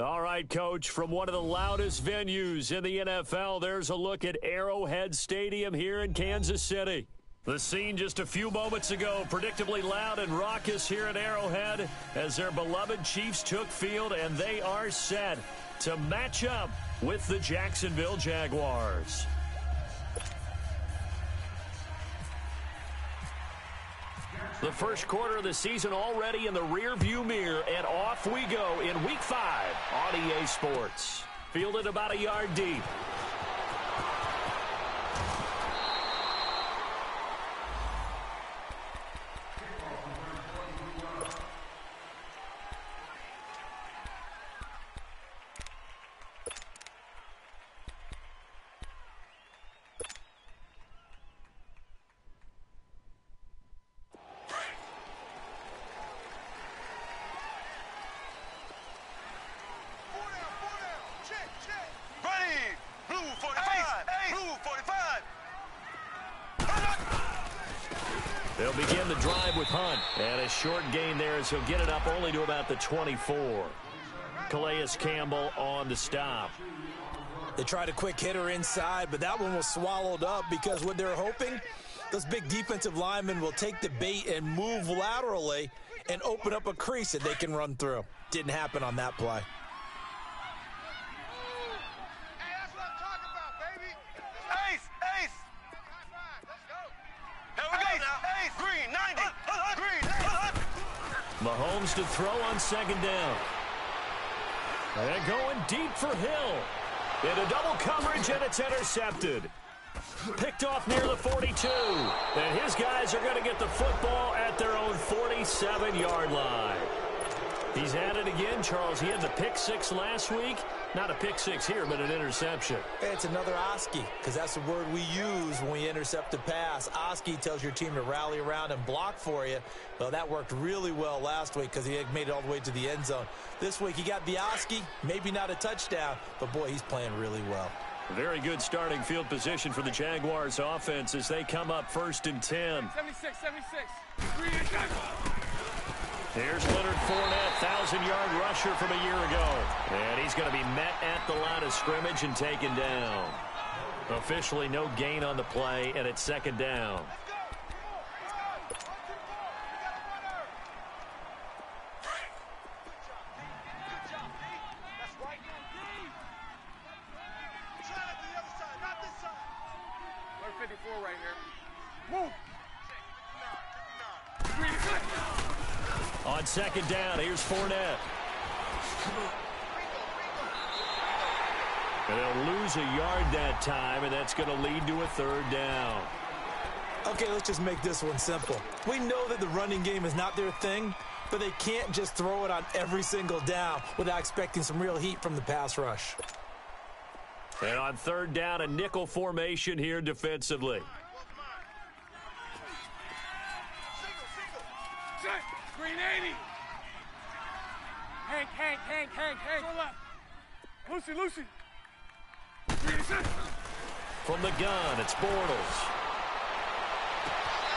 All right, Coach, from one of the loudest venues in the NFL, there's a look at Arrowhead Stadium here in Kansas City. The scene just a few moments ago, predictably loud and raucous here at Arrowhead as their beloved Chiefs took field, and they are set to match up with the Jacksonville Jaguars. The first quarter of the season already in the rearview mirror, and off we go in Week 5 on EA Sports. Fielded about a yard deep. They'll begin the drive with Hunt. And a short gain there as he'll get it up only to about the 24. Calais Campbell on the stop. They tried a quick hitter inside, but that one was swallowed up because what they're hoping, those big defensive linemen will take the bait and move laterally and open up a crease that they can run through. Didn't happen on that play. Mahomes to throw on second down. And going deep for Hill. Into double coverage, and it's intercepted. Picked off near the 42. And his guys are going to get the football at their own 47-yard line. He's at it again, Charles. He had the pick six last week. Not a pick six here, but an interception. It's another Oski, because that's the word we use when we intercept a pass. Oski tells your team to rally around and block for you. Well, that worked really well last week because he had made it all the way to the end zone. This week he got the Oski, maybe not a touchdown, but boy, he's playing really well. Very good starting field position for the Jaguars offense as they come up 1st and 10. 76. Here's Leonard Fournette, 1,000-yard rusher from a year ago. And he's going to be met at the line of scrimmage and taken down. Officially no gain on the play, and it's second down. On second down, here's Fournette. And they'll lose a yard that time, and that's going to lead to a third down. Okay, let's just make this one simple. We know that the running game is not their thing, but they can't just throw it on every single down without expecting some real heat from the pass rush. And on third down, a nickel formation here defensively. Green 80. Hank. Go left. Lucy. From the gun, it's Bortles.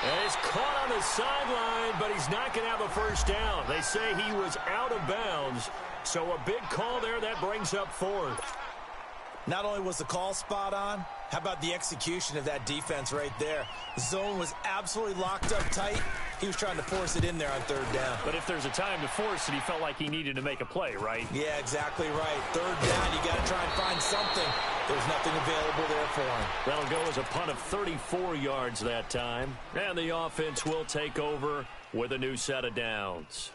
And he's caught on the sideline, but he's not going to have a first down. They say he was out of bounds, so a big call there that brings up 4th. Not only was the call spot on, how about the execution of that defense right there? The zone was absolutely locked up tight. He was trying to force it in there on third down. But if there's a time to force it, he felt like he needed to make a play, right? Yeah, exactly right. Third down, you got to try and find something. There's nothing available there for him. That'll go as a punt of 34 yards that time. And the offense will take over with a new set of downs.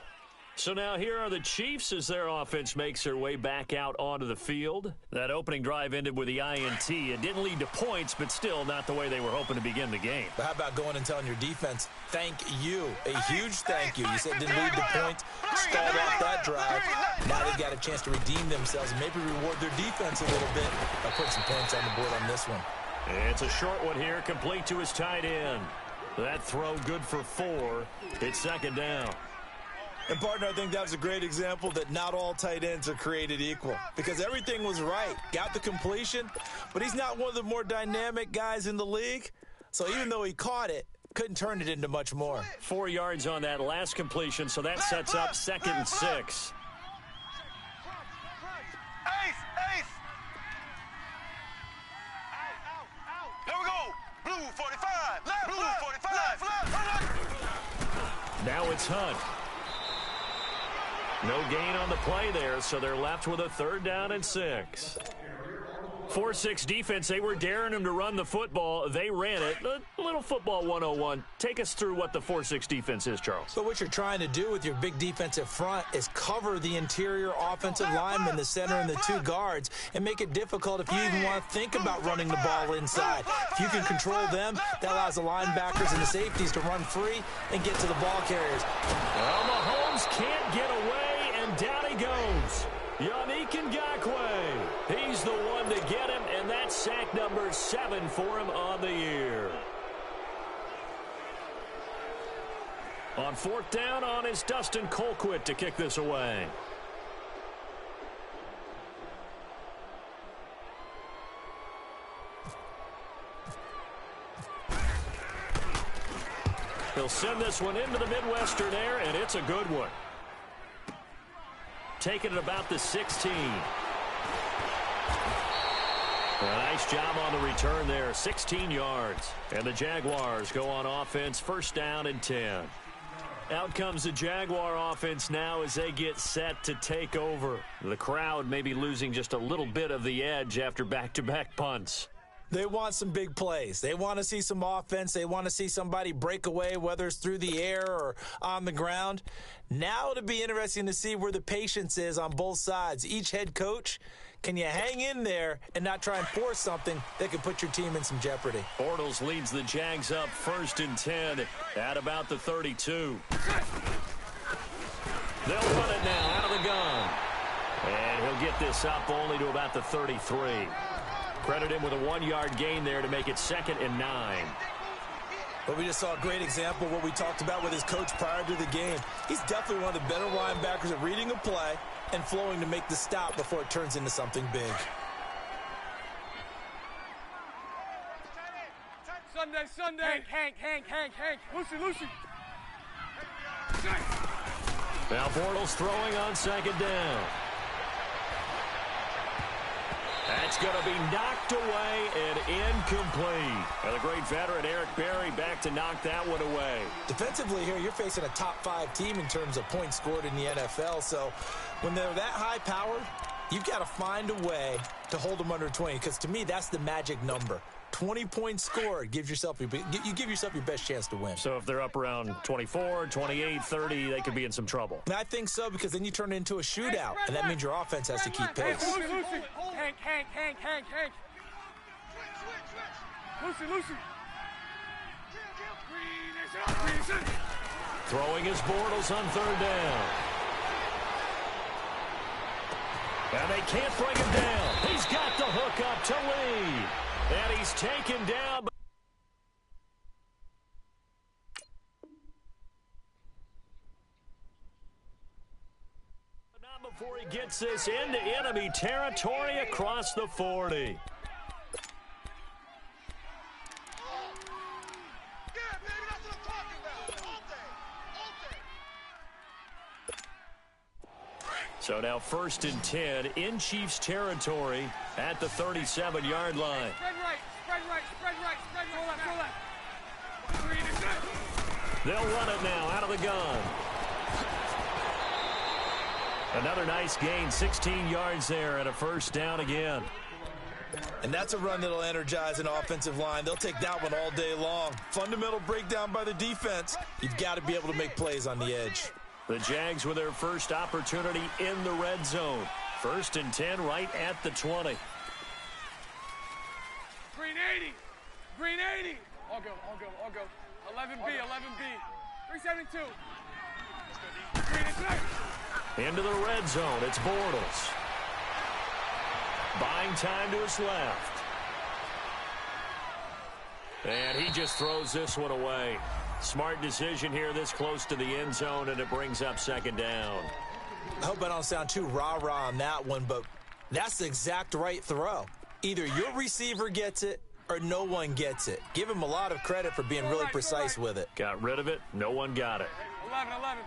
So now here are the Chiefs as their offense makes their way back out onto the field. That opening drive ended with the INT. It didn't lead to points, but still not the way they were hoping to begin the game. But how about going and telling your defense, thank you, a huge thank you. You said it didn't lead to points, stalled off that drive. Now they've got a chance to redeem themselves and maybe reward their defense a little bit by putting some points on the board on this one. It's a short one here, complete to his tight end. That throw good for 4. It's second down. And, partner, I think that was a great example that not all tight ends are created equal because everything was right. Got the completion, but he's not one of the more dynamic guys in the league. So even though he caught it, couldn't turn it into much more. 4 yards on that last completion, so that sets up 2nd and 6. 45, left, blue 45, left. Now it's Hunt. No gain on the play there, so they're left with a 3rd down and 6. 4-6 defense, they were daring him to run the football. They ran it. A little football 101. Take us through what the 4-6 defense is, Charles. So what you're trying to do with your big defensive front is cover the interior offensive lineman, the center, and the 2 guards, and make it difficult if you even want to think about running the ball inside. If you can control them, that allows the linebackers and the safeties to run free and get to the ball carriers. Well, Mahomes can't get away, and down he goes. Yannick Ngakoue. He's the one to get him, and that's sack number 7 for him on the year. On 4th down on is Dustin Colquitt to kick this away. He'll send this one into the Midwestern air, and it's a good one. Taking it about the 16. A nice job on the return there, 16 yards. And the Jaguars go on offense, 1st down and 10. Out comes the Jaguar offense now as they get set to take over. The crowd may be losing just a little bit of the edge after back-to-back punts. They want some big plays. They want to see some offense. They want to see somebody break away, whether it's through the air or on the ground. Now it'll be interesting to see where the patience is on both sides. Each head coach, can you hang in there and not try and force something that could put your team in some jeopardy? Bortles leads the Jags up 1st and 10 at about the 32. They'll run it now out of the gun. And he'll get this up only to about the 33. Credit him with a 1-yard gain there to make it 2nd and 9. But we just saw a great example of what we talked about with his coach prior to the game. He's definitely one of the better linebackers at reading a play and flowing to make the stop before it turns into something big. Sunday. Hank. Lucy. Now Bortles throwing on 2nd down. That's going to be knocked away and incomplete. And the great veteran Eric Berry back to knock that one away. Defensively here, you're facing a top 5 team in terms of points scored in the NFL. So when they're that high-powered, you've got to find a way to hold them under 20. Because to me, that's the magic number. 20 points scored, you give yourself your best chance to win. So if they're up around 24, 28, 30, they could be in some trouble. And I think so, because then you turn it into a shootout, and that means your offense has to keep pace. Hank. Lucy. Throwing his Bortles on 3rd down. And they can't bring him down. He's got the hook up to Lee. And he's taken down. But not before he gets this into enemy territory across the 40. So now 1st and 10 in Chiefs territory at the 37-yard line. Spread right. Go left. They'll run it now out of the gun. Another nice gain, 16 yards there and a 1st down again. And that's a run that'll energize an offensive line. They'll take that one all day long. Fundamental breakdown by the defense. You've got to be able to make plays on the edge. The Jags with their first opportunity in the red zone. 1st and 10 right at the 20. Green 80. I'll go. 11B. 372. Green is right. Into the red zone. It's Bortles. Buying time to his left. And he just throws this one away. Smart decision here this close to the end zone, and it brings up 2nd down. I hope I don't sound too rah-rah on that one, but that's the exact right throw. Either your receiver gets it or no one gets it. Give him a lot of credit for being really precise with it. Got rid of it. No one got it. 11.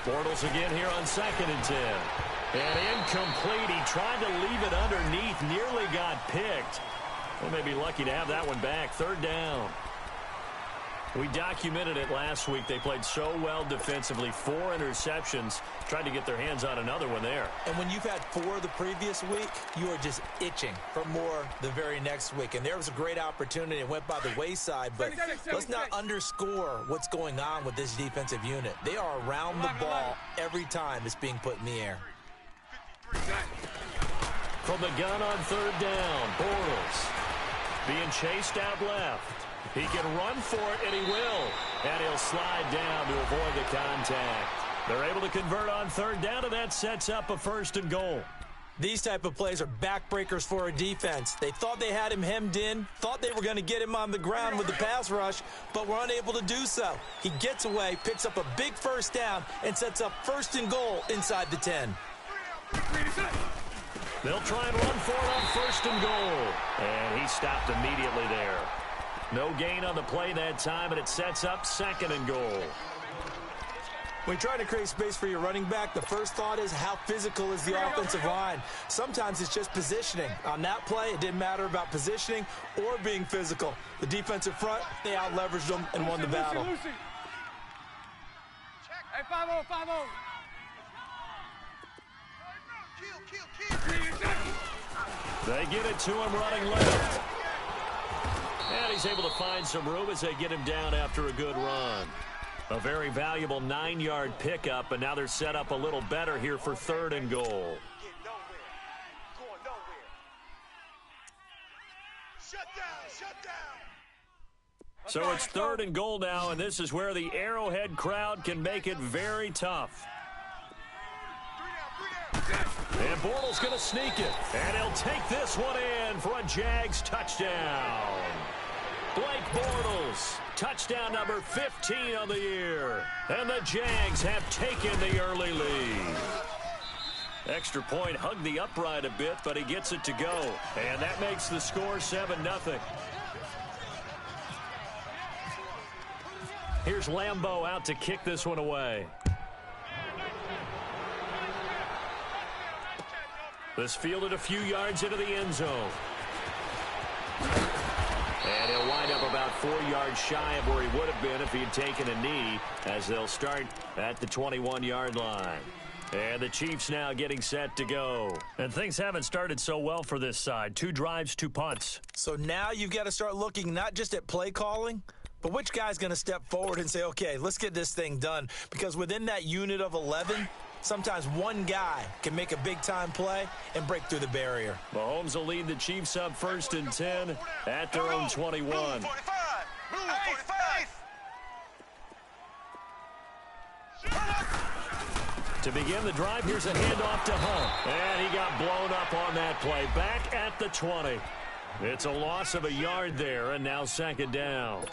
Bortles again here on 2nd and 10. And incomplete. He tried to leave it underneath. Nearly got picked. They may be lucky to have that one back. Third down. We documented it last week. They played so well defensively. 4 interceptions. Tried to get their hands on another one there. And when you've had 4 the previous week, you are just itching for more the very next week. And there was a great opportunity. It went by the wayside. But let's not underscore what's going on with this defensive unit. They are around the ball every time it's being put in the air. From the gun on third down, Bortles being chased out left. He can run for it, and he will. And he'll slide down to avoid the contact. They're able to convert on third down, and that sets up a 1st and goal. These type of plays are backbreakers for a defense. They thought they had him hemmed in, thought they were going to get him on the ground with the pass rush, but were unable to do so. He gets away, picks up a big 1st down, and sets up 1st and goal inside the 10. They'll try and run for it on 1st and goal. And he stopped immediately there. No gain on the play that time, and it sets up 2nd and goal. When you try to create space for your running back, the first thought is how physical is the offensive line. Sometimes it's just positioning. On that play, it didn't matter about positioning or being physical. The defensive front, they out-leveraged them and won the battle. Hey, 5-0, 5-0. They get it to him running left. And he's able to find some room as they get him down after a good run. A very valuable 9-yard pickup, and now they're set up a little better here for 3rd and goal. So it's 3rd and goal now, and this is where the Arrowhead crowd can make it very tough. And Bortles going to sneak it. And he'll take this one in for a Jags touchdown. Blake Bortles, touchdown number 15 on the year. And the Jags have taken the early lead. Extra point hugged the upright a bit, but he gets it to go. And that makes the score 7-0. Here's Lambeau out to kick this one away. This fielded a few yards into the end zone. And he'll wind up about 4 yards shy of where he would have been if he had taken a knee, as they'll start at the 21-yard line. And the Chiefs now getting set to go. And things haven't started so well for this side. 2 drives, 2 punts. So now you've got to start looking not just at play calling, but which guy's going to step forward and say, okay, let's get this thing done. Because within that unit of 11, sometimes one guy can make a big-time play and break through the barrier. Mahomes will lead the Chiefs up 1st and 10 at their own 21. To begin the drive, here's a handoff to Hunt. And he got blown up on that play. Back at the 20. It's a loss of a yard there, and now 2nd down.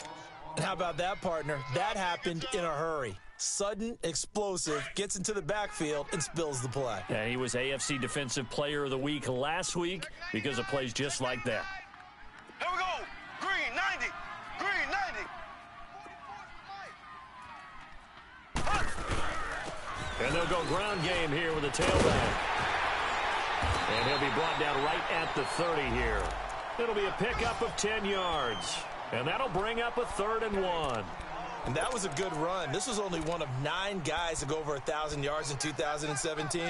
And how about that, partner? That happened in a hurry. Sudden, explosive, gets into the backfield, and spills the play. And he was AFC Defensive Player of the Week last week because of plays just like that. Here we go. Green 90. Green 90. And they'll go ground game here with a tailback. And he'll be brought down right at the 30 here. It'll be a pickup of 10 yards. And that'll bring up a 3rd and 1. And that was a good run. This was only one of 9 guys to go over 1,000 yards in 2017.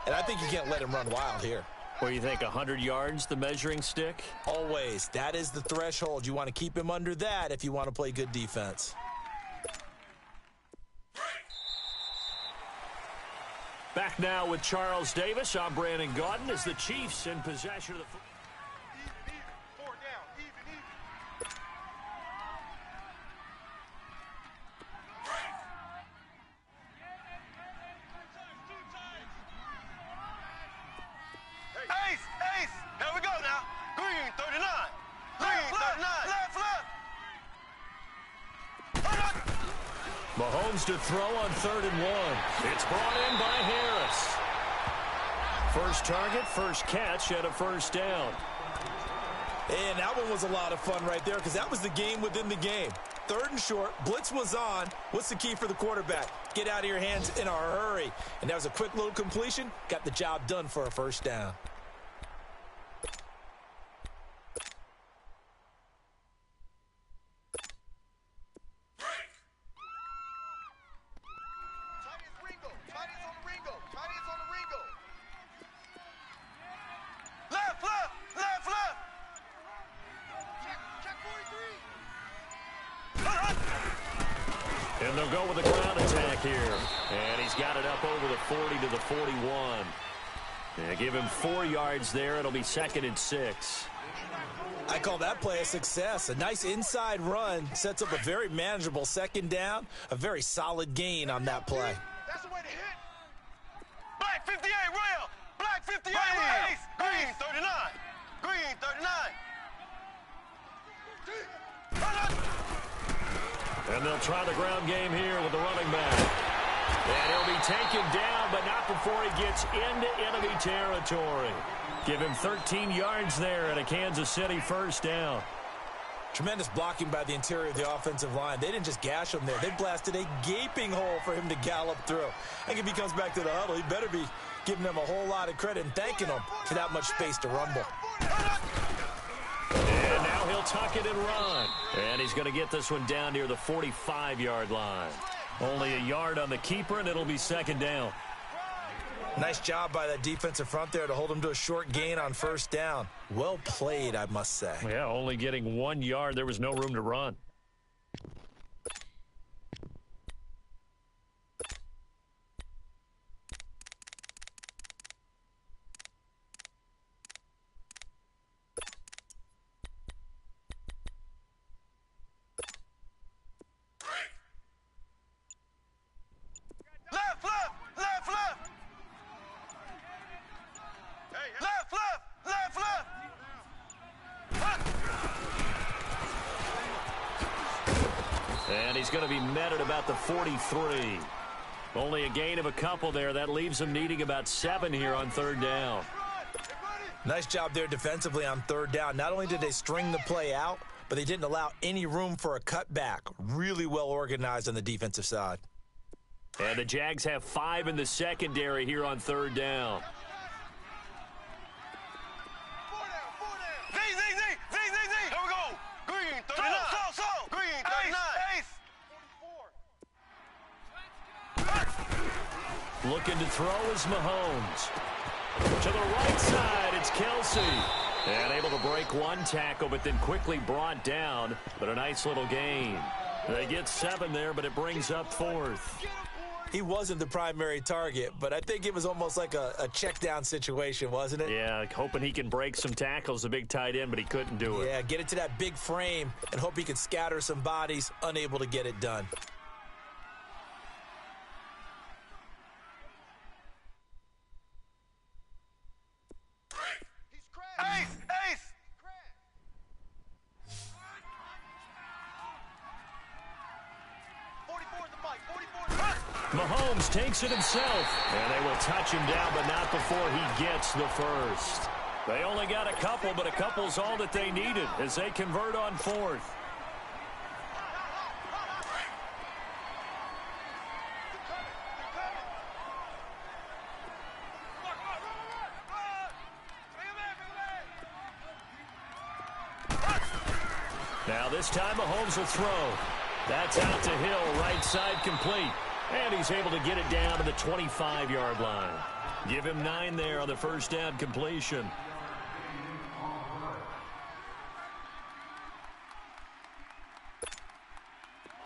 And I think you can't let him run wild here. What do you think, 100 yards, the measuring stick? Always. That is the threshold. You want to keep him under that if you want to play good defense. Back now with Charles Davis. I'm Brandon Gaudin as the Chiefs in possession of the football. Mahomes to throw on 3rd and 1. It's brought in by Harris. First target, first catch, and a 1st down. And that one was a lot of fun right there because that was the game within the game. 3rd and short, blitz was on. What's the key for the quarterback? get out of your hands in a hurry. And that was a quick little completion. Got the job done for a first down. And they'll go with a ground attack here. And he's got it up over the 40 to the 41. And give him 4 yards there. It'll be 2nd and 6. I call that play a success. A nice inside run sets up a very manageable 2nd down. A very solid gain on that play. That's the way to hit. Black 58, rail. Black 58, rail. Green 39. Green 39. And they'll try the ground game here with the running back. And he'll be taken down, but not before he gets into enemy territory. Give him 13 yards there at a Kansas City first down. Tremendous blocking by the interior of the offensive line. They didn't just gash him there. They blasted a gaping hole for him to gallop through. I think if he comes back to the huddle, he better be giving them a whole lot of credit and thanking them for that much space to rumble. And now he'll tuck it and run. And he's going to get this one down near the 45-yard line. Only a yard on the keeper, and it'll be 2nd down. Nice job by that defensive front there to hold him to a short gain on first down. Well played, I must say. Yeah, only getting 1 yard. There was no room to run. And he's going to be met at about the 43. Only a gain of a couple there. That leaves him needing about 7 here on 3rd down. Nice job there defensively on 3rd down. Not only did they string the play out, but they didn't allow any room for a cutback. Really well organized on the defensive side. And the Jags have 5 in the secondary here on 3rd down. Here we go. Green 39. Green 39. Looking to throw is Mahomes. To the right side, it's Kelsey. And able to break one tackle, but then quickly brought down. But a nice little gain. They get 7 there, but it brings up 4th. He wasn't the primary target, but I think it was almost like a check down situation, wasn't it? Yeah, hoping he can break some tackles, a big tight end, but he couldn't do it. Yeah, get it to that big frame and hope he could scatter some bodies, unable to get it done. Ace! Mahomes takes it himself, and they will touch him down, but not before he gets the first. They only got a couple, but a couple's all that they needed as they convert on 4th. Now this time Mahomes will throw. That's out to Hill, right side complete. And he's able to get it down to the 25-yard line. Give him 9 there on the first down completion.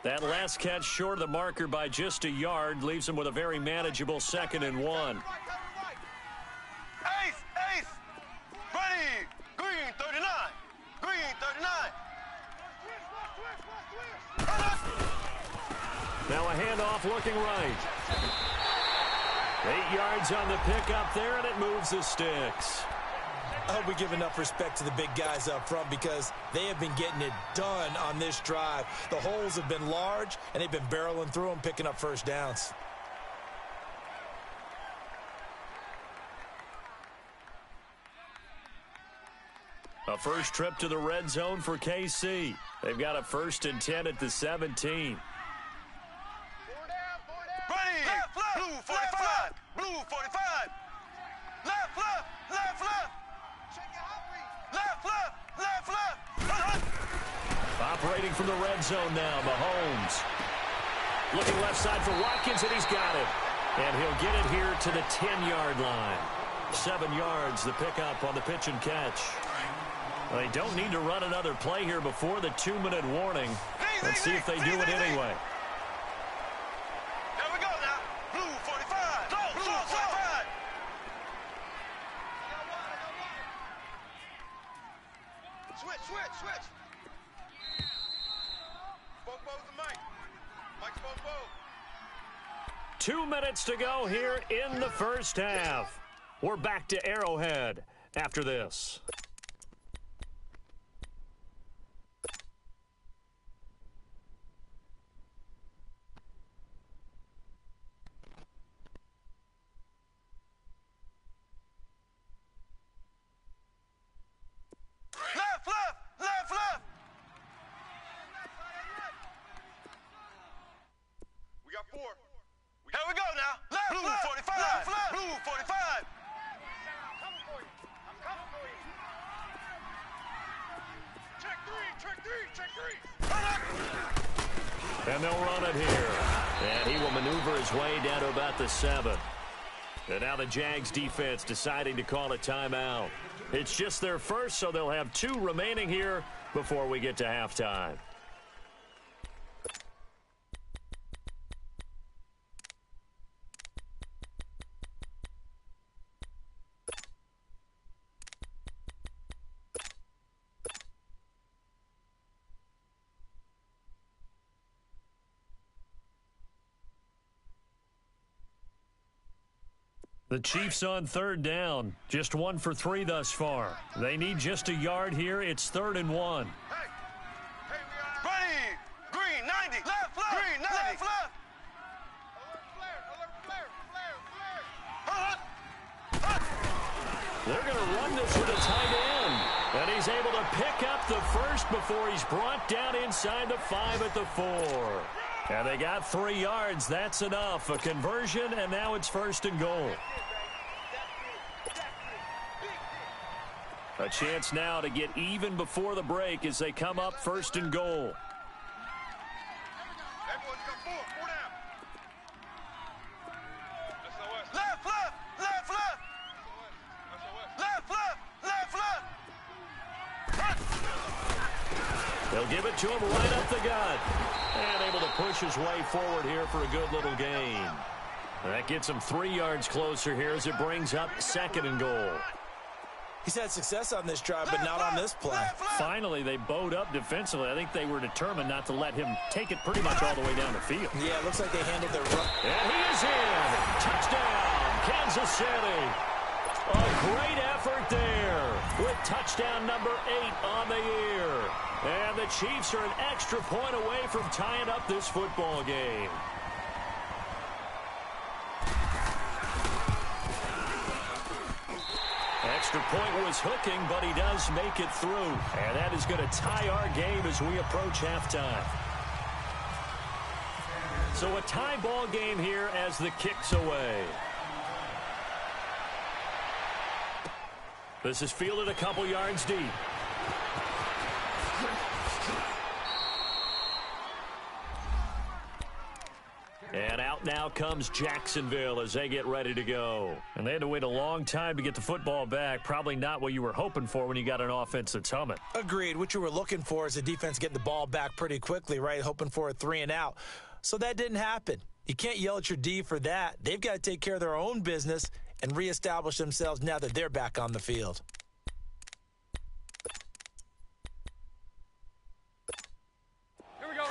That last catch short of the marker by just a yard leaves him with a very manageable 2nd and 1. Ace! Ready! Green 39! Green 39! Now a handoff looking right. 8 yards on the pickup there, and it moves the sticks. I hope we give enough respect to the big guys up front because they have been getting it done on this drive. The holes have been large, and they've been barreling through them, picking up first downs. A first trip to the red zone for KC. They've got a 1st and 10 at the 17. Ready! Operating from the red zone now, Mahomes. Looking left side for Watkins, and he's got it. And he'll get it here to the 10-yard line. 7 yards, the pickup on the pitch and catch. Well, they don't need to run another play here before the 2-minute warning. Let's see if they do it anyway. There we go now. Blue 45. Blue 45. Switch. Bobo's the mic. Mike's Bobo. 2 minutes to go here in the first half. We're back to Arrowhead after this. Left. We got 4. Here we go now. Blue 45. Blue 45. I'm coming for you. Check three. And they'll run it here. And he will maneuver his way down to about the 7. And now the Jags defense deciding to call a timeout. It's just their first, so they'll have 2 remaining here before we get to halftime. The Chiefs on 3rd down. Just 1 for 3 thus far. They need just a yard here. It's 3rd and 1. Hey, we are ready. Green 90. Left. Green 90. Left. Alert, flare. They're going to run this with a tight end. And he's able to pick up the first before he's brought down inside the 5 at the 4. And they got 3 yards. That's enough. A conversion, and now it's 1st and goal. A chance now to get even before the break as they come up 1st and goal. They'll give it to him right up the gut. And able to push his way forward here for a good little gain. That gets him 3 yards closer here as it brings up 2nd and goal. He's had success on this drive, but not on this play. Finally, they bowed up defensively. I think they were determined not to let him take it pretty much all the way down the field. Yeah, it looks like they handled their run. And he is in. Touchdown, Kansas City. A great effort there with touchdown number 8 on the year. And the Chiefs are an extra point away from tying up this football game. Extra point was hooking, but he does make it through. And that is going to tie our game as we approach halftime. So a tie ball game here as the kick's away. This is fielded a couple yards deep. And out now comes Jacksonville as they get ready to go. And they had to wait a long time to get the football back. Probably not what you were hoping for when you got an offense that's humming. Agreed. What you were looking for is the defense getting the ball back pretty quickly, right? Hoping for a 3 and out. So that didn't happen. You can't yell at your D for that. They've got to take care of their own business and reestablish themselves now that they're back on the field. Here we go.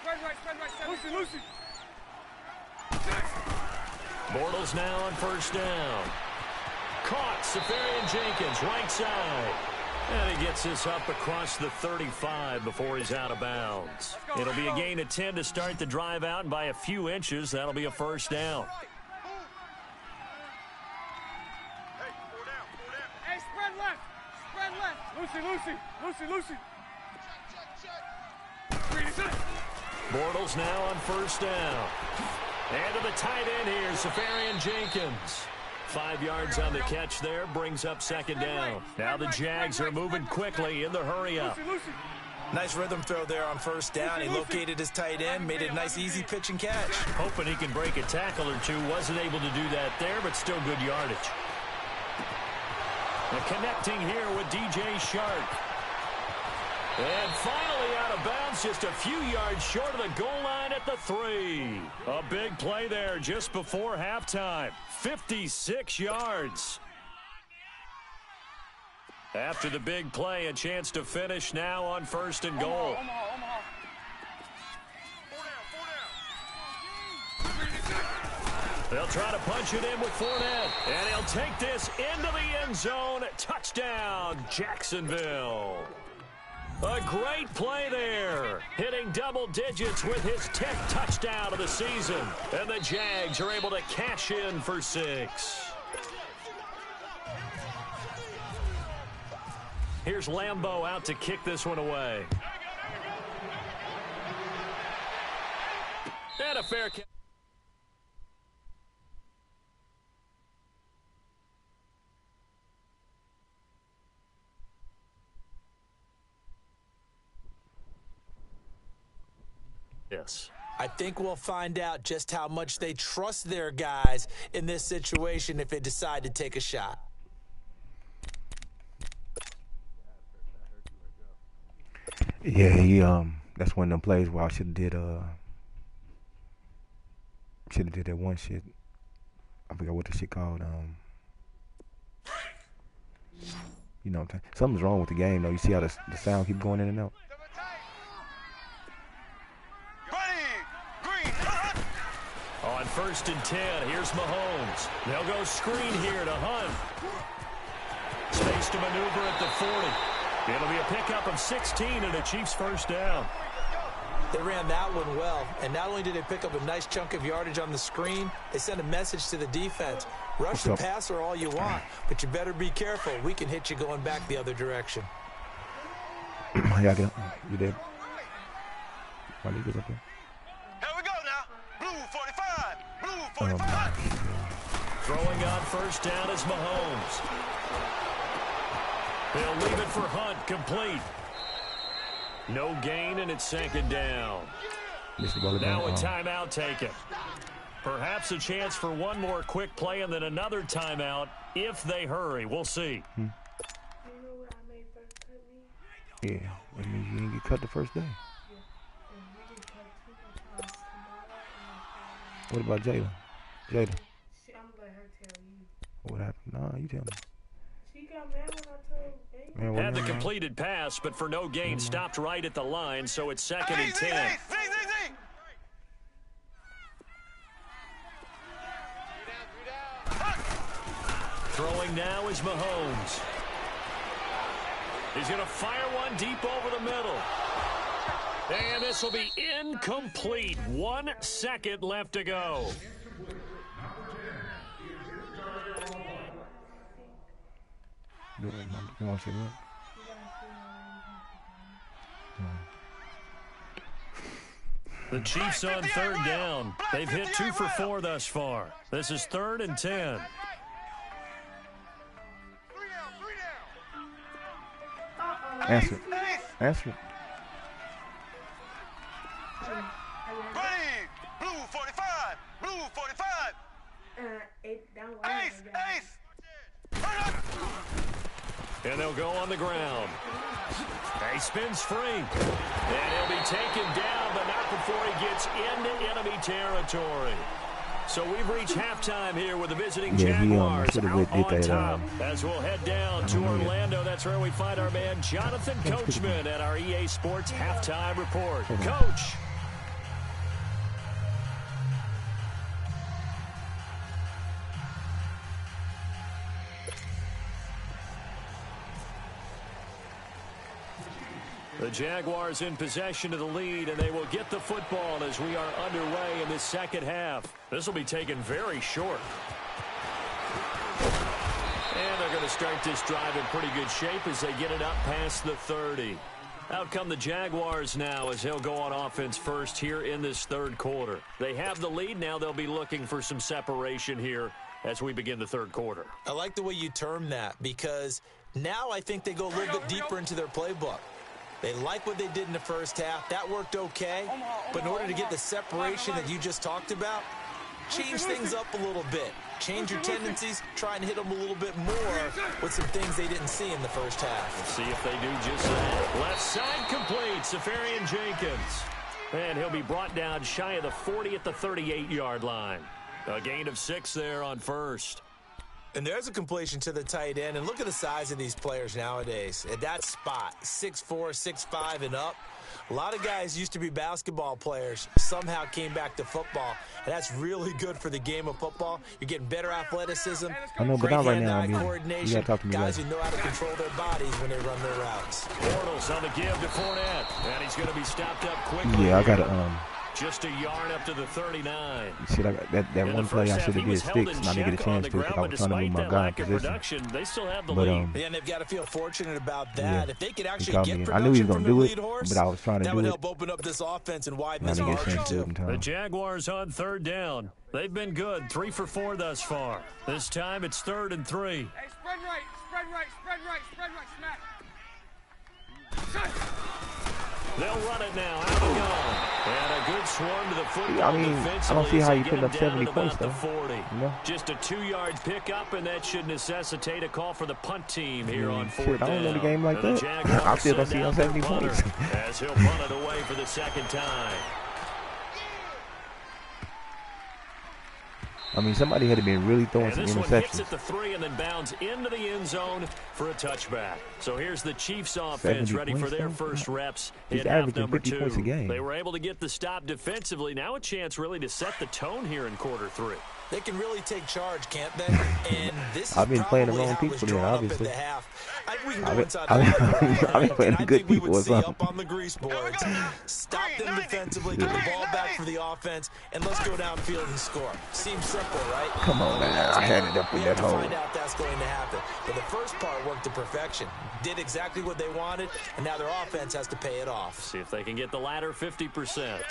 Spread right. Lucy. Bortles now on 1st down. Caught. Safarian Jenkins, right side. And he gets this up across the 35 before he's out of bounds. It'll be a gain of 10 to start the drive out, and by a few inches, that'll be a 1st down. Hey, spread left. Lucy. Bortles now on 1st down. And to the tight end here, Safarian Jenkins. 5 yards on the catch there, brings up second down. Now the Jags are moving quickly in the hurry-up. Nice rhythm throw there on first down. He located his tight end, made it a nice easy pitch and catch. Hoping he can break a tackle or two. Wasn't able to do that there, but still good yardage. And connecting here with DJ Shark. And finally out of bounds, just a few yards short of the goal line at the 3. A big play there just before halftime. 56 yards. After the big play, a chance to finish now on 1st and goal. They'll try to punch it in with Fournette. And he'll take this into the end zone. Touchdown, Jacksonville. A great play there. Hitting double digits with his 10th touchdown of the season. And the Jags are able to cash in for 6. Here's Lambeau out to kick this one away. And a fair catch. Yes. I think we'll find out just how much they trust their guys in this situation if they decide to take a shot. Yeah, he that's one of them plays where I should have did that one shit. I forgot what the shit called. You know what I'm saying? Something's wrong with the game though. You see how the sound keep going in and out? On 1st and 10, here's Mahomes. They'll go screen here to Hunt. Space to maneuver at the 40. It'll be a pickup of 16 and a Chiefs first down. They ran that one well, and not only did they pick up a nice chunk of yardage on the screen, they sent a message to the defense. Rush the passer all you want, but you better be careful. We can hit you going back the other direction. Yeah, you did. My league was up there. Here we go now. Blue 45. Blue 45. Throwing on first down is Mahomes. They'll leave it for Hunt, complete. No gain, and it's second down. Now a timeout taken. Perhaps a chance for one more quick play and then another timeout if they hurry. We'll see. Yeah, I mean, you didn't get cut the first day. What about Jada? I'm gonna let her tell you. What happened? Nah, you tell me. She got mad when I told Had the completed pass, but for no gain, stopped right at the line, so it's 2nd and 10. Throwing now is Mahomes. He's going to fire one deep over the middle. And this will be incomplete. 1 second left to go. You want to say what? The Chiefs on 3rd down. They've hit 2 for 4 thus far. This is 3rd and 10. Answer it. Answer it. Ready. Blue 45. Blue 45. Ace. And they'll go on the ground. He spins free. And he'll be taken down, but not before he gets into enemy territory. So we've reached halftime here with the visiting Jaguars out on top. As we'll head down to Orlando, that's where we find our man Jonathan Coachman at our EA Sports Halftime Report. Coach. The Jaguars in possession of the lead, and they will get the football as we are underway in this second half. This will be taken very short. And they're going to start this drive in pretty good shape as they get it up past the 30. Out come the Jaguars now as he'll go on offense first here in this third quarter. They have the lead. Now they'll be looking for some separation here as we begin the third quarter. I like the way you term that because now I think they go a little bit deeper into their playbook. They like what they did in the first half. That worked okay. But in order to get the separation that you just talked about, change things up a little bit. Change your tendencies. Try and hit them a little bit more with some things they didn't see in the first half. Let's see if they do just that. Left side complete. Safarian Jenkins. And he'll be brought down shy of the 40 at the 38-yard line. A gain of 6 there on first. And there's a completion to the tight end. And look at the size of these players nowadays. At that spot, 6'4", 6'5", and up. A lot of guys used to be basketball players, somehow came back to football. And that's really good for the game of football. You're getting better athleticism, I know, but not right now. I mean, coordination. you gotta talk to me Guys later. who know how to control their bodies when they run their routes. Bortles on the give to Fournette. And he's going to be stopped up quickly. Yeah, I gotta just a yard up to the 39. shit. I got that one play I should have did sticks, and I didn't get a chance to because I was trying to move my guy in position. They still have the But lead. Yeah, and they've got to feel fortunate about that. yeah, If they could he actually called get me. I production knew he was from gonna the do lead it, horse, but I was trying to that would do it. help open up this offense and widen I this didn't get a margin chance to do it too. in The time. Jaguars on third down. They've been good, 3 for 4 thus far. This time it's 3rd and 3. Hey, spread right, spread right, spread right, spread right, smack. They'll run it now. Out of the gun. And a good swarm to the football. I mean, I don't see how you put up 70 points, though. 40. You know? Just a 2-yard pickup, and that should necessitate a call for the punt team here on 4th Shit, I don't know the game like And the that. Jaguars I still don't send see out on 70 their punter points. as he'll punt it away for the second time. I mean, somebody had to be really throwing And some this one hits interceptions. at the 3 and then bounds into the end zone for a touchback. So here's the Chiefs offense 70 ready for points, their though? first reps He's in half averaging number 50 2. points a game. They were able to get the stop defensively. Now a chance really to set the tone here in quarter 3. They can really take charge, can't they? And this is I've been playing the probably wrong how it was people there, drawn up obviously. at the half. I think we can I've go been- inside I've the been- locker room, I've been right? playing And I good think we people would or see up something. on the grease boards. now. Stop them 90, defensively, get the ball back 90. for the offense, and let's go downfield and score. Seems simple, right? Come on, man. I had it up We in have that to hole. find out that's going to happen. But the first part worked to perfection. Did exactly what they wanted, and now their offense has to pay it off. See if they can get the latter 50%.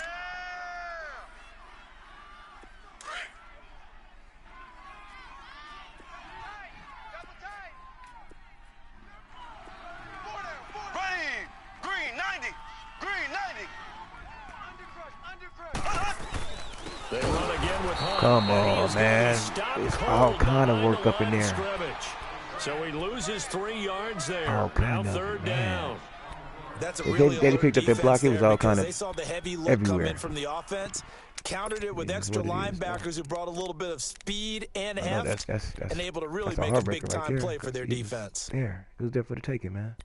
Ready. Green 90. Green 90. They run again with Hunt. Come And he on, is gonna be man. stopped It's cold all kind of behind work the up in line of there. scrimmage. So he loses 3 yards there. All Now kind of, 3rd man. down. That's a If really they alert picked up that defense block, it was there all because kinda they saw the heavy look come everywhere. in from the offense, countered it with It is extra what it is, though. linebackers who brought a little bit of speed and I know heft, that's and able to really that's make a heartbreaker big time right there, play for their 'cause he was defense. There, it was there for the taking, man.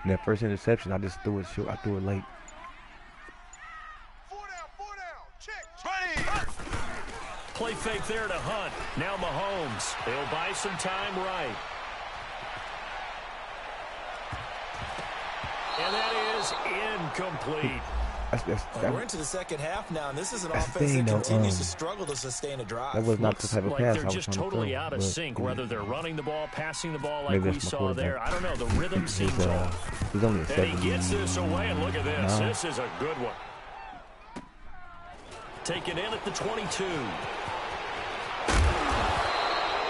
And that first interception, I just threw it short. I threw it late. 4 down. Check. Ready. Play fake there to Hunt. Now Mahomes. He'll buy some time right. And that is incomplete. We're into the second half now, and this is an That's the offense thing, that though, continues to struggle to sustain a drive. That was not the Looks type of like pass I they're was just trying to totally throw, out of but, sync, whether they're running the ball, passing the ball like Maybe we that's my saw quarterback. there. I don't know. The rhythm seems He's off. he's only a And 70. he gets this away, and look at this. No. This is a good one. Taken in at the 22.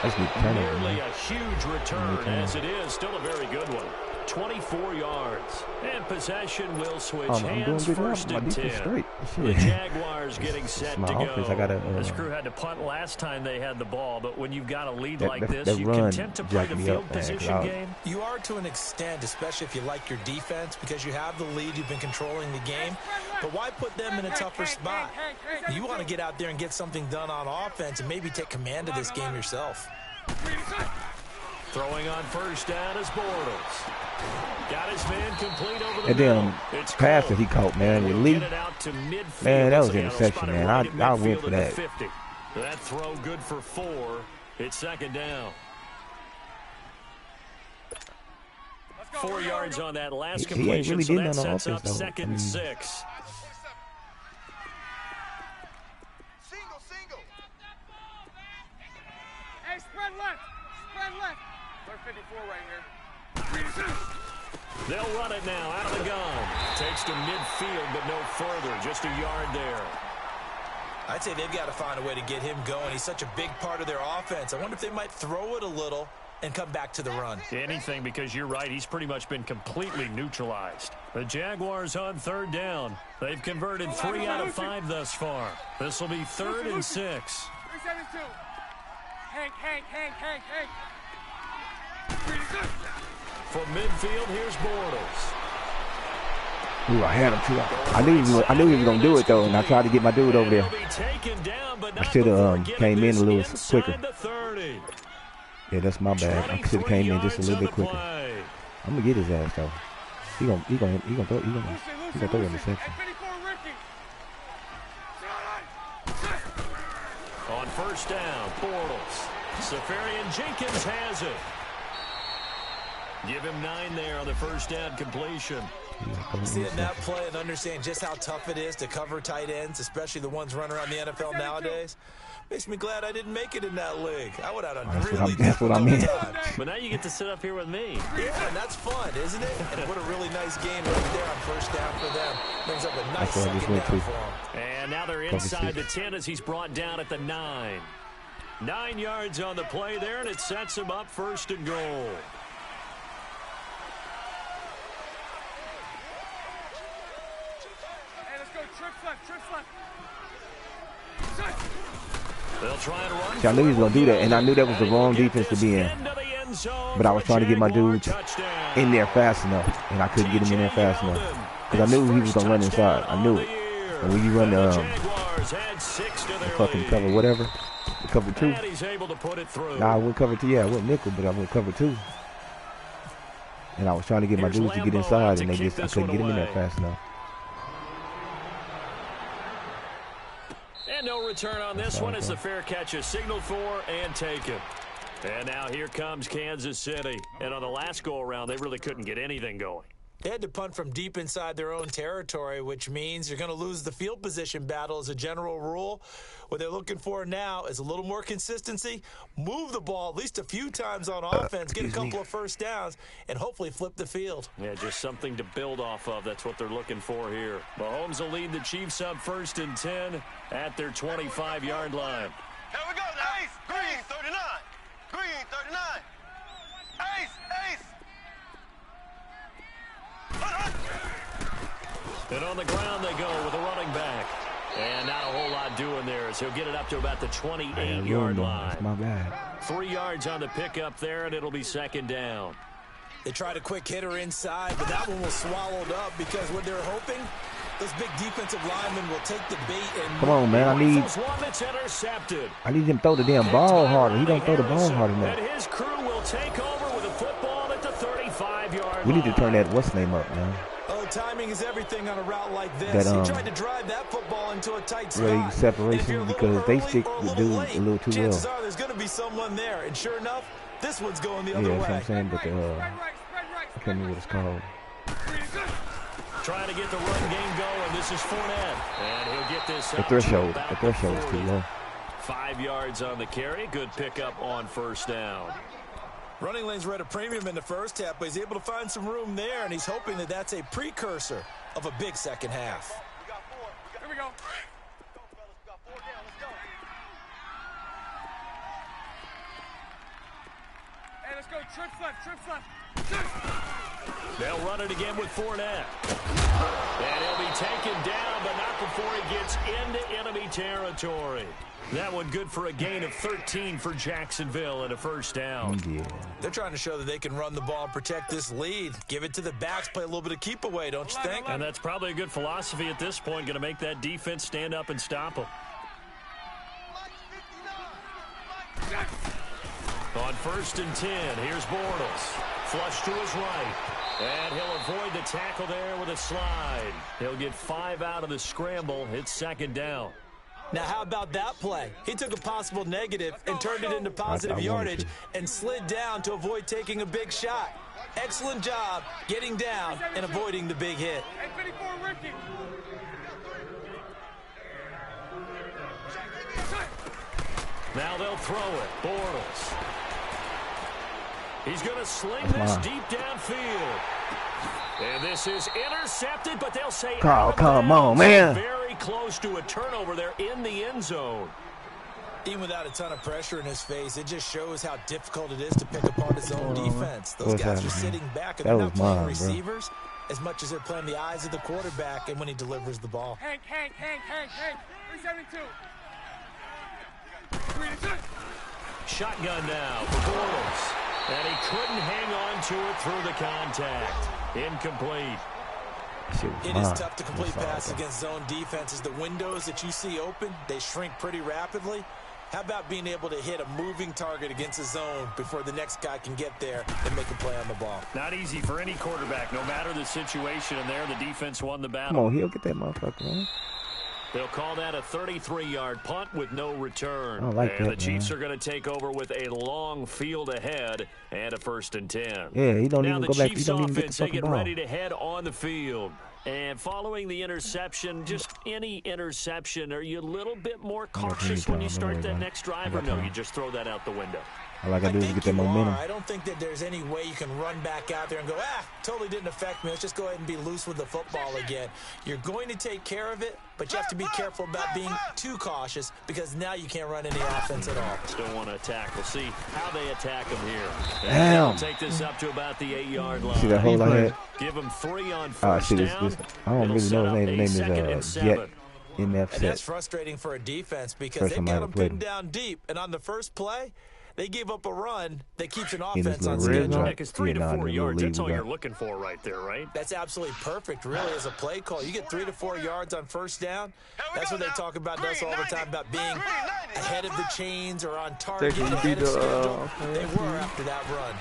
That's good turnover, Nearly man. a huge return, Return. as it is. Still a very good one. 24 yards. And possession will switch I'm doing hands good job. first My and defense 10. straight. The Shit. Jaguars getting set my to go. offense. I gotta, This crew had to punt last time they had the ball, but when you've got a lead That- like that- this, that you run content to play jacked the me field up, man, 'cause position I- game. You are to an extent, especially if you like your defense, because you have the lead, you've been controlling the game. But why put them in a tougher spot? You want to get out there and get something done on offense and maybe take command of this game yourself. Throwing on first down is Bortles. Got his man complete over the And middle. then It's pass called. that he caught, man, with We'll Lee. get it out to midfield. Man, that was So, yeah, interception, spotted man. right at I went midfield for at the that. 50. That throw good for 4. It's second down. 4 yards on that last He ain't completion, really so getting that on the sets up offense, though. second and 6. Third 54 right here. They'll run it now out of the gun. Takes to midfield, but no further. Just a yard there. I'd say they've got to find a way to get him going. He's such a big part of their offense. I wonder if they might throw it a little and come back to the run. Anything, because you're right. He's pretty much been completely neutralized. The Jaguars on third down. They've converted 3 out of 5 thus far. This will be 3rd and 6. 372. Hank. From midfield, here's Bortles. Ooh, I had him too. I knew he was gonna do it though, and I tried to get my dude over there. I should have came in a little quicker. Yeah, that's my bad. I should have came in just a little bit quicker. I'm gonna get his ass though. He gonna throw the interception. On first down, Bortles. Safarian Jenkins has it. Give him 9 there on the first down completion. Seeing that play and understand just how tough it is to cover tight ends, especially the ones running around the NFL nowadays, makes me glad I didn't make it in that league. I would have had a really difficult time. But now you get to sit up here with me. Yeah, and that's fun, isn't it? And what a really nice game right there on first down for them. Brings up a nice second down for them. And now they're inside the 10 as he's brought down at the 9. 9 yards on the play there, and it sets him up 1st and goal. They'll try and run. See, I knew he was going to do that, and I knew that was the wrong defense to be in. But I was trying to get my dudes in there fast enough, and I couldn't get him in there fast enough. Because I knew he was going to run inside. I knew it. And when you run the fucking cover whatever, the cover 2. Nah, I went cover 2. Yeah, I went nickel, but I went cover 2. And I was trying to get my dudes to get inside, and I couldn't get him in there fast enough. And no return on this one as the fair catch is signaled for and taken. And now here comes Kansas City. And on the last go-around, they really couldn't get anything going. They had to punt from deep inside their own territory, which means you're going to lose the field position battle as a general rule. What they're looking for now is a little more consistency, move the ball at least a few times on offense, get a couple of first downs, and hopefully flip the field. Yeah, just something to build off of. That's what they're looking for here. Mahomes will lead the Chiefs up 1st and 10 at their 25-yard line. Here we go now. Ace, green, 39. Green, 39. Ace. And on the ground they go with a running back. And not a whole lot doing there as he'll get it up to about the 28-yard line. That's my bad. 3 yards on the pickup there, and it'll be 2nd down. They tried a quick hitter inside, but that one was swallowed up because what they're hoping, those big defensive linemen will take the bait and... Come on, man. I need him to throw the damn ball harder. He don't throw the ball hard enough. And his crew will take over with a football at the 35-yard line. We need to turn that what's name up, man. Oh, timing is everything on a route like this. He tried to drive that football into a tight spot. Really separation because they stick the dude a little too well. Chances are there's going to be someone there, and sure enough, this one's going the other way. Yeah, that's what I'm saying, but I can't remember what it's called. Trying to get the run game going. This is Fournette, and he'll get this. The threshold is too low. 5 yards on the carry. Good pickup on first down. Running lanes were at a premium in the first half, but he's able to find some room there, and he's hoping that that's a precursor of a big second half. Here we go. Hey, let's go. Trips left. They'll run it again with Fournette. And he'll be taken down, but not before he gets into enemy territory. That one good for a gain of 13 for Jacksonville and a first down. Yeah. They're trying to show that they can run the ball and protect this lead. Give it to the backs, play a little bit of keep away, don't you think? And that's probably a good philosophy at this point, going to make that defense stand up and stop them. On 1st and 10, here's Bortles. Flush to his right. And he'll avoid the tackle there with a slide. He'll get 5 out of the scramble. It's 2nd down. Now, how about that play? He took a possible negative and turned it into positive yardage and slid down to avoid taking a big shot. Excellent job getting down and avoiding the big hit. Now they'll throw it. Bortles. He's going to sling this deep downfield. And this is intercepted, but they'll say come on, man. Very close to a turnover there in the end zone. Even without a ton of pressure in his face, it just shows how difficult it is to pick apart his own defense. Those guys are sitting back, and they're not playing receivers as much as they're playing the eyes of the quarterback and when he delivers the ball. Hank. 372. 382. Shotgun now for Bortles. And he couldn't hang on to it through the contact. Incomplete. It is tough to complete passes against zone defenses. The windows that you see open, they shrink pretty rapidly. How about being able to hit a moving target against a zone before the next guy can get there and make a play on the ball? Not easy for any quarterback, no matter the situation. And there, the defense won the battle. Come on, he'll get that motherfucker, man. They'll call that a 33-yard punt with no return. I like and that, the Chiefs man. are going to take over with a long field ahead and a 1st and 10. Yeah, he don't even go back. He Chiefs don't even get offense, the they fucking get ball. ready to head on the field. And following the interception, just any interception, are you a little bit more cautious when you start that next drive, or no, you just throw that out the window? All I gotta do is get that momentum. I don't think that there's any way you can run back out there and go, totally didn't affect me. Let's just go ahead and be loose with the football again. You're going to take care of it, but you have to be careful about being too cautious because now you can't run any offense at all. Still want to attack. We'll see how they attack him here. Damn. They'll take this up to about the 8-yard line. See that hole I had? Give him 3 on first down. I don't really know his name. His name is Jet. MF And that's frustrating for a defense because they got him pinned down deep. And on the first play, they gave up a run that keeps an offense on schedule. Because 3 to 4 yards, that's all you're looking for right there, right? That's absolutely perfect, really, as a play call. You get 3 to 4 yards on first down. That's what they talk about us all the time, about being ahead of the chains or on target, ahead of schedule. They were after that run.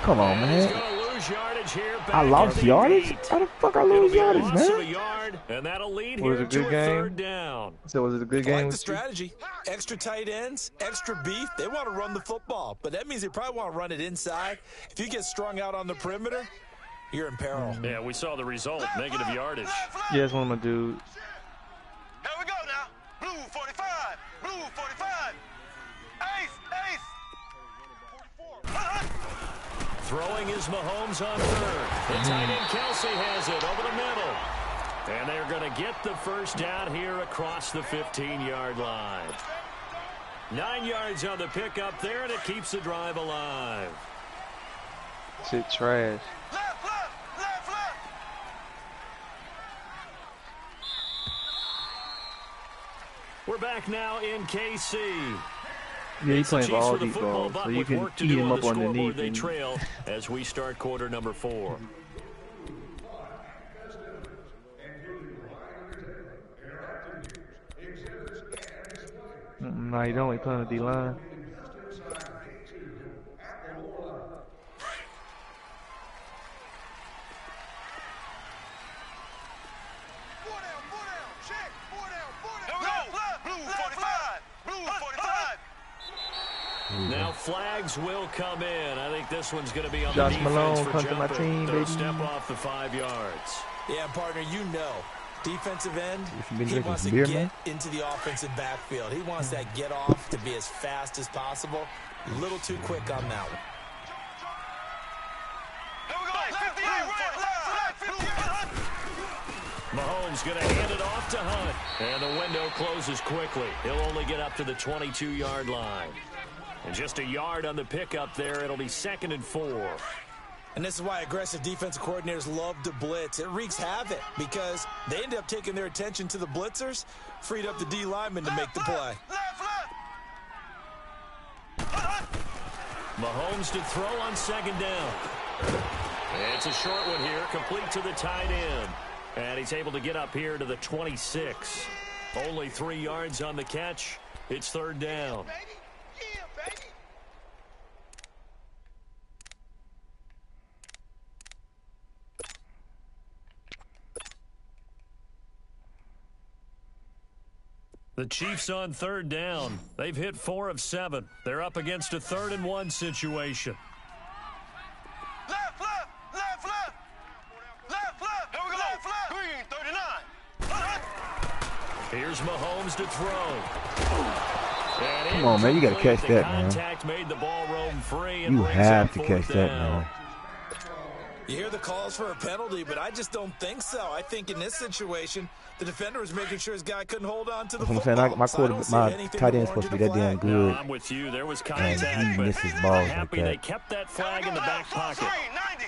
Come on, man. He's going to lose yardage here. I lost yardage? How the fuck I lose yardage, man? Yard, and that'll lead Was here it a good to a game? 3rd down. So was it a good I game? like the strategy. Extra tight ends, extra beef. They want to run the football, but that means they probably want to run it inside. If you get strung out on the perimeter, you're in peril. Yeah, we saw the result, negative yardage. Yeah, it's one of my dudes. Here we go now. Blue 45. Blue 45. Ace. 44. Throwing is Mahomes on 3rd. The tight end Kelsey has it over the middle. And they're going to get the first down here across the 15-yard line. 9 yards on the pickup there, and it keeps the drive alive. Shit trash. Left. We're back now in KC. Yeah, he's playing Chiefs for all with the these football, balls, but so you with can work to eat do him on up the scoreboard, underneath. They And trail as we start quarter number 4. nah, you don't only play on the D-line. Now flags will come in. I think this one's going to be on Josh the defense Malone for comes to my jumping. team, They'll baby. step off the 5 yards. Yeah, partner, you know, defensive end, You been he drinking wants some to beer, get man? into the offensive backfield. He wants that get off to be as fast as possible. A little too quick on that one. Mahomes going to hand it off to Hunt. And the window closes quickly. He'll only get up to the 22-yard line. And just a yard on the pickup there. It'll be 2nd and 4. And this is why aggressive defensive coordinators love to blitz. It wreaks havoc because they end up taking their attention to the blitzers, freed up the D lineman to make the play. Mahomes to throw on 2nd down. It's a short one here, complete to the tight end. And he's able to get up here to the 26. Only 3 yards on the catch. It's 3rd down. The Chiefs on 3rd down. They've hit 4 of 7. They're up against a 3rd and 1 situation. Left. Here we go. Left. Green 39. Here's Mahomes to throw. Come on, man. You got to catch that, man. Made the ball roam free and you have to catch that, man. You hear the calls for a penalty, but I just don't think so. I think in this situation, the defender was making sure his guy couldn't hold on to the football. I'm saying. My tight end's supposed to be that damn good. No, I'm with you. There was contact, and he but misses balls like they that. kept that flag in the back pocket. Green 90.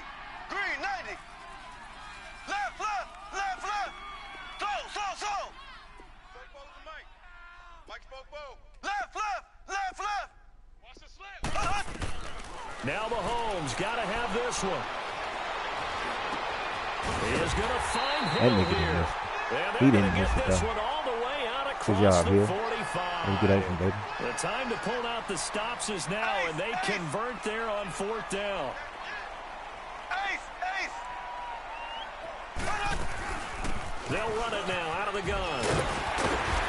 Green 90. Left, left, left, left. Slow. Mike spoke bow. Left, left, left, left. Watch the slip. Now Mahomes got to have this one. He is going to find him here. He didn't miss it, this though. one all the way out Good across job, the Hill. 45. Good action, baby. The time to pull out the stops is now, and they convert there on 4th down. Ace. They'll run it now out of the gun.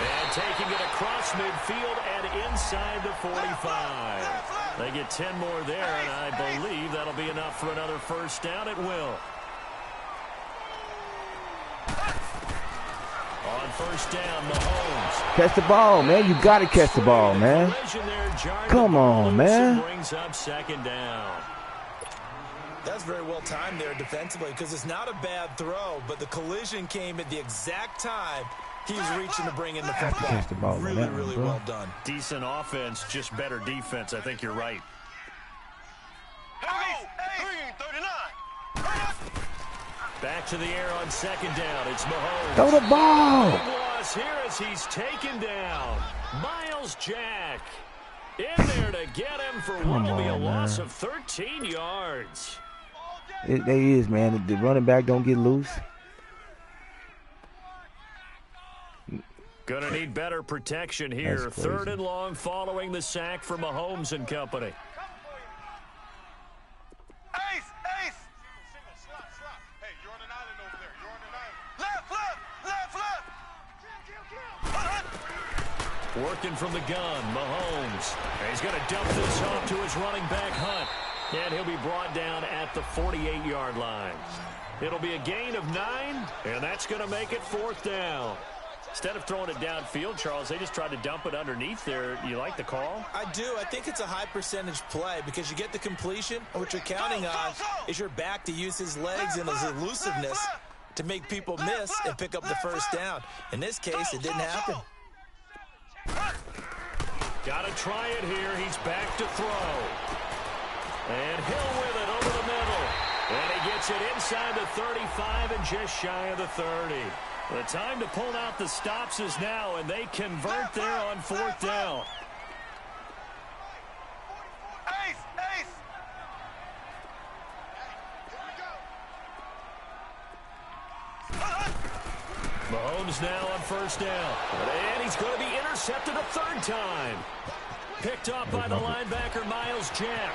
And taking it across midfield and inside the 45. They get 10 more there, and I believe that'll be enough for another first down. It will. On first down, Mahomes. Catch the ball, man. You got to catch the ball, man. Come on, man. Brings up 2nd down. That's very well timed there defensively because it's not a bad throw, but the collision came at the exact time he was reaching to bring in the football. Catch the ball, Really well done. Decent offense, just better defense. I think you're right. Green 39. Back to the air on 2nd down. It's Mahomes. Throw the ball. Big loss here as he's taken down. Miles Jack in there to get him for what will be a loss of 13 yards. It is, man. The running back don't get loose. Gonna need better protection here. 3rd and long following the sack from Mahomes and company. Ace. Single, slot. Hey, you're on an island over there. You're on an island. Left. Working from the gun, Mahomes. He's going to dump this off to his running back, Hunt. And he'll be brought down at the 48-yard line. It'll be a gain of 9, and that's going to make it 4th down. Instead of throwing it downfield, Charles, they just tried to dump it underneath there. You like the call? I do. I think it's a high percentage play because you get the completion. And what you're counting on is your back to use his legs and his elusiveness to make people miss and pick up the first down. In this case, it didn't happen. Got to try it here. He's back to throw. And Hill with it over the middle. And he gets it inside the 35 and just shy of the 30. The time to pull out the stops is now, and they convert there on 4th down. Ace. Mahomes now on 1st down. And he's going to be intercepted a 3rd time. Picked off by the linebacker, Miles Jack.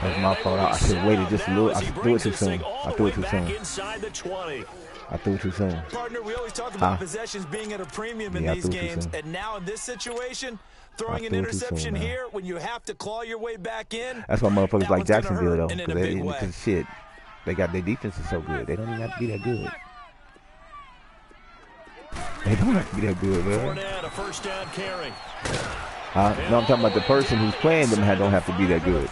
That's my fault. I should have waited just a little. I threw it too soon. I threw it too soon. Inside the 20. I threw it too soon. Partner, we always talk about possessions being at a premium in these games. And now in this situation, throwing an interception here when you have to claw your way back in. That's why motherfuckers like Jacksonville, though. Because shit, they got their defense is so good. They don't even have to be that good. They don't have to be that good, man. Fournette, a 1st down carry. No, I'm talking about the person who's playing them don't have to be that good.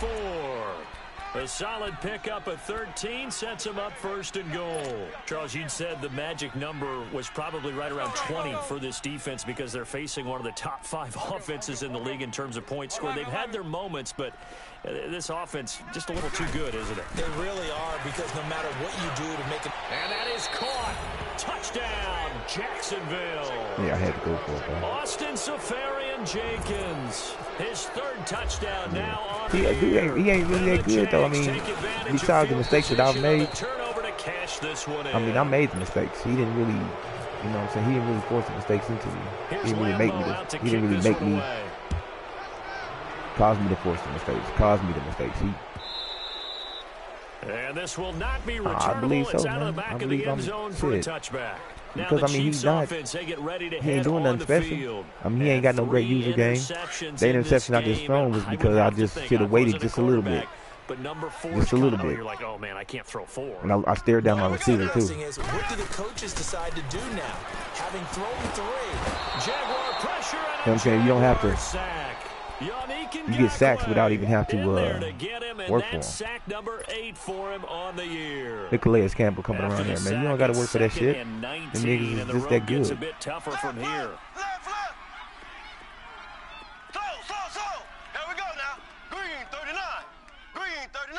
A solid pickup at 13 sets him up 1st and goal. Charles, you'd said the magic number was probably right around 20 for this defense because they're facing one of the top 5 offenses in the league in terms of points scored. They've had their moments, but this offense just a little too good, isn't it? They really are because no matter what you do to make it. And that is caught. Touchdown, Jacksonville. Yeah, I had to go for it, man. Austin Seferian-Jenkins. His 3rd touchdown now on he ain't really that good, though. I mean, besides the mistakes that I've made, I mean, I made the mistakes. He didn't really, you know what I'm saying? He didn't really force the mistakes into me. He didn't really make me he didn't really make me, cause me to force the mistakes, cause me the mistakes. And this will not be returnable. I believe so, it's out man. of the back I of the believe end zone for a touchback. Because, I mean, he's not, he ain't doing nothing special. I mean, he ain't got no great user game. The interception I just thrown was because I just should have waited just a little bit. but number 4 Just a little bit. You're like, oh man, I can't throw 4. And I stared down my receiver too. Is, what do the coaches decide to do now? Having thrown 3. Jaguar pressure. You know what I'm saying? You don't have to. Sack. You get sacks without even have to work for them. Sack number 8 for him on the year. Look at Calais Campbell coming around there, man. You don't got to work for that shit. Them 19, niggas is just that Gets good. a bit tougher from here. Slow. Here we go now. Green 39. Green 39.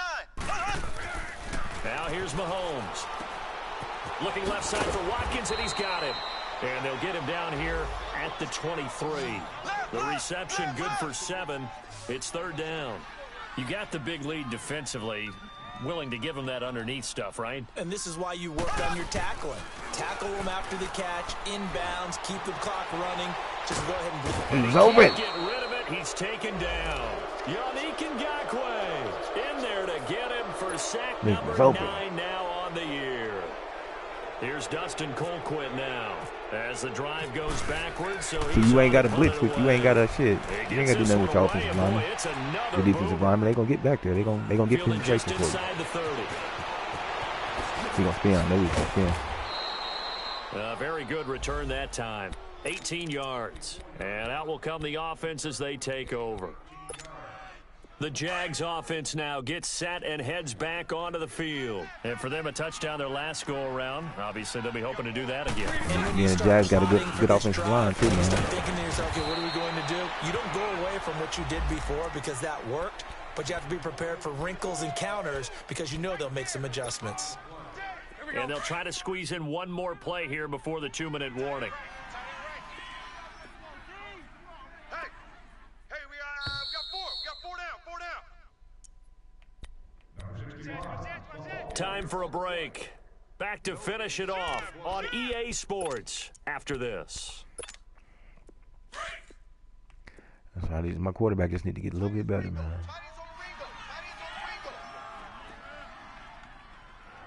Now here's Mahomes. Looking left side for Watkins, and he's got him. And they'll get him down here at the 23. The reception good for 7. It's 3rd down. You got the big lead defensively. Willing to give him that underneath stuff, right? And this is why you work on your tackling. Tackle him after the catch, inbounds, keep the clock running. Just go ahead and He's open. Get rid of it. He's taken down. Yannick Ngakoue in there to get him for sack number 9 now on the year. Here's Dustin Colquitt now as the drive goes backwards. So you ain't got to blitz with you. Ain't got to shit. You ain't got to do nothing with your offensive lineman. The defensive lineman, they gonna get back there. They gonna get penetration for you. He gonna spin. I know he's gonna spin. Very good return that time. 18 yards. And out will come the offense as they take over. The Jags offense now gets set and heads back onto the field. And for them, a touchdown their last go-around. Obviously, they'll be hoping to do that again. Yeah, the Jags got a good offensive line, too, man. Thinking to yourself, okay, what are we going to do? You don't go away from what you did before because that worked, but you have to be prepared for wrinkles and counters because you know they'll make some adjustments. And they'll try to squeeze in one more play here before the 2-minute warning. Time for a break. Back to finish it off on EA Sports after this. That's how these. My quarterback just need to get a little bit better, man.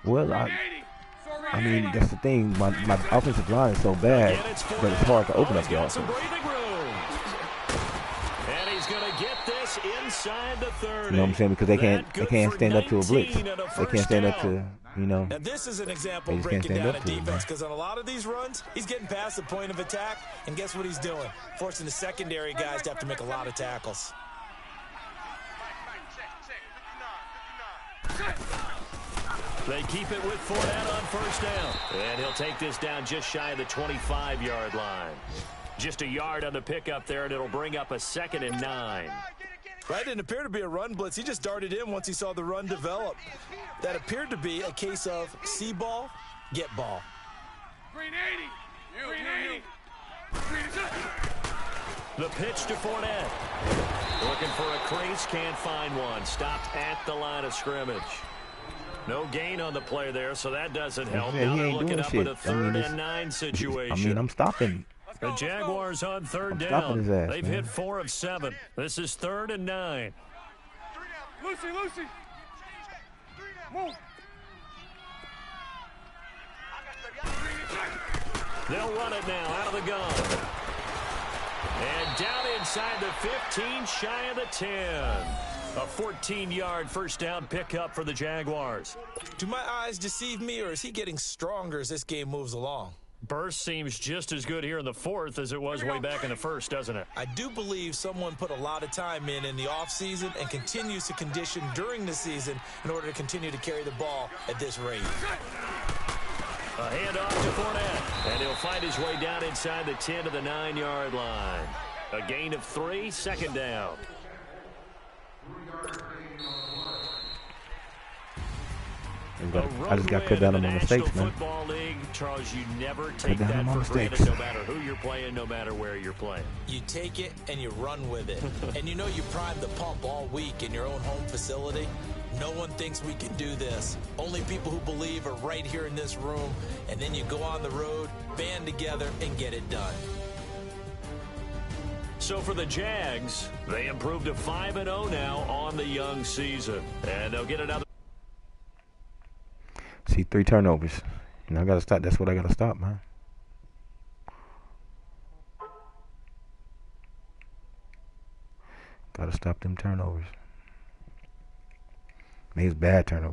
Well, I mean, that's the thing. My offensive line is so bad that it's hard to open up the offense. And he's going to get this inside the 30. You know what I'm saying? Because they can't stand up to a blitz. They can't stand up to, you know. And this is an example of breaking down a defense because on a lot of these runs, he's getting past the point of attack, and guess what he's doing? Forcing the secondary guys to have to make a lot of tackles. They keep it with Fournette on first down. And he'll take this down just shy of the 25-yard line. Just a yard on the pickup there, and it'll bring up a 2nd and 9. That didn't appear to be a run blitz. He just darted in once he saw the run develop. That appeared to be a case of see ball, get ball. Green 80. Green 80. The pitch to Fournette. Looking for a crease, can't find one. Stopped at the line of scrimmage. No gain on the play there, so that doesn't help. Yeah, now he they're ain't looking doing up shit. at a 3rd and 9 situation. I mean, I'm stopping. The Jaguars on 3rd down. Stopping his ass, They've man. hit 4 of 7. This is 3rd and 9. Lucy. Move. They'll run it now out of the gun. And down inside the 15, shy of the 10. A 14-yard first down pickup for the Jaguars. Do my eyes deceive me, or is he getting stronger as this game moves along? Burst seems just as good here in the 4th as it was way back in the 1st, doesn't it? I do believe someone put a lot of time in the offseason and continues to condition during the season in order to continue to carry the ball at this rate. A handoff to Fournette, and he'll find his way down inside the 10 to the 9-yard line. A gain of 3, 2nd down. I just got cut down on my mistakes, man. League, Charles, you never take that for granted, no matter who you're playing, no matter where you're playing. You take it and you run with it. And you know you primed the pump all week in your own home facility. No one thinks we can do this. Only people who believe are right here in this room. And then you go on the road, band together, and get it done. So for the Jags, they improved to 5-0 now on the young season. And they'll get another. See, 3 turnovers. And I got to stop. That's what I got to stop, man. Got to stop them turnovers. Man, it's bad turnover.